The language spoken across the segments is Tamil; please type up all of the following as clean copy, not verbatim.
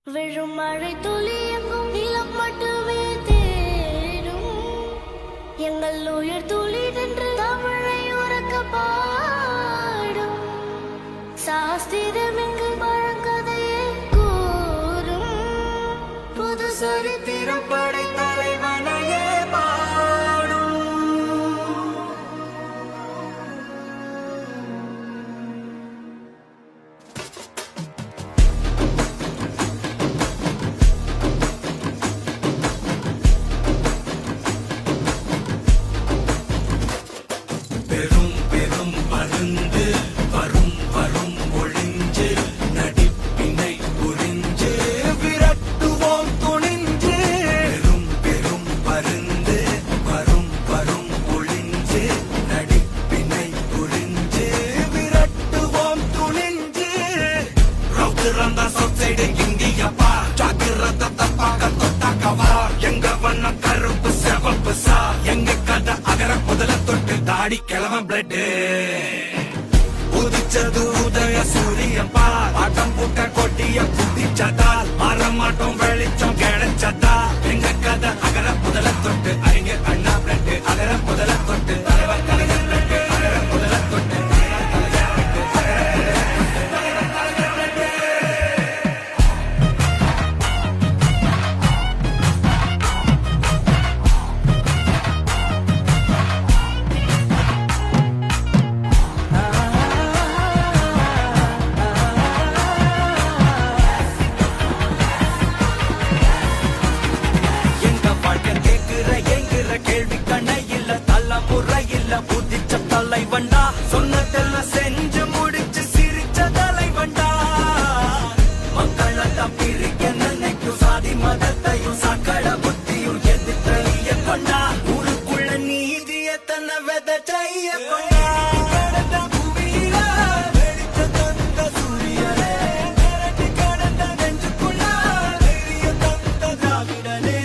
விழும் மழை துளி எங்கும் நிலம் மட்டுமே தேடும் எங்கள் உயிர் துளி நின்று தமிழை உறக்க பாடும் சாஸ்திரம் இங்கு பழங்கதையே கூறும் புது சரித்திரம் படை தலைவனையே பாடும். பெரும் பெரும் மருந்து வரும் வரும் ஒளிஞ்சு நடிப்பினை புரிஞ்சு விரட்டுவோம் துணிஞ்சு. பெரும் பெரும் மருந்து வரும் வரும் ஒளிஞ்சு நடிப்பினை புரிஞ்சு விரட்டுவோம் துணிஞ்சு. ரவுத்திரந்த சொசைடு இந்தியப்பா ஜாக்கிரத தப்பாக தொட்டாக்கவா. எங்க வண்ண கருப்பு செவப்பு சா எங்க கதை அகர முதல தொட்டு தாடி கிளவன் பிளட் உதிச்சது உதய சூரியன் பால் ஆட்டம் பூட்ட கொட்டிய புதிச்சதால் மாறமாட்டோம் வெளிச்சம் கிடைச்சதா. எங்க கதை அகர முதல தொட்டு அறிஞர் அண்ணா பிளட் அகர முதல தொட்டு தலைவர் கலைஞர் பிளட் அகர முதல தொட்டு கேள்வி கண்ணை இல்ல தலைமுறை இல்ல புதிச்ச தலைவண்டா. சொன்னதெல்லாம் செஞ்சு முடிச்சு சிரிச்ச தலைவண்டா. மக்களெல்லாம் பிரிக்க நினைக்கும் சாதி மதத்தையும் சக்கட புத்தியும் எதிர்த்தறிய கொண்டா. ஊருக்குள்ள நீதிய தன்னை விதைச்சைய கொண்டா. கடந்த பூமியில வெடிச்ச தந்த சூரியனே மிரட்டி கடந்த நெஞ்சுக்குள்ள தைரிய தந்த திராவிடனே.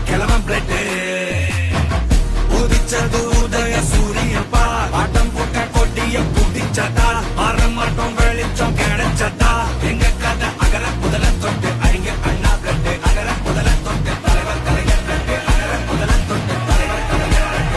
கிளவன் பிளட் உதிச்சது உதய சூரியன் பால் ஆட்டம் போட்ட கொட்டிய புதிச்சதா. மாறமாட்டோம் வெளிச்சம் கிடைச்சதா. எங்க கதை அகர முதல தொட்டு அறிஞர் அண்ணா பிளட் அகர முதல தொட்டு தலைவர் கலைஞர் பிளட் அகர முதல தொட்டு தலைவர் கலைஞர் பிளட்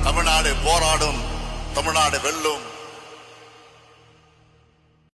தமிழ்நாடு போராடும், தமிழ்நாடு வெல்லும்.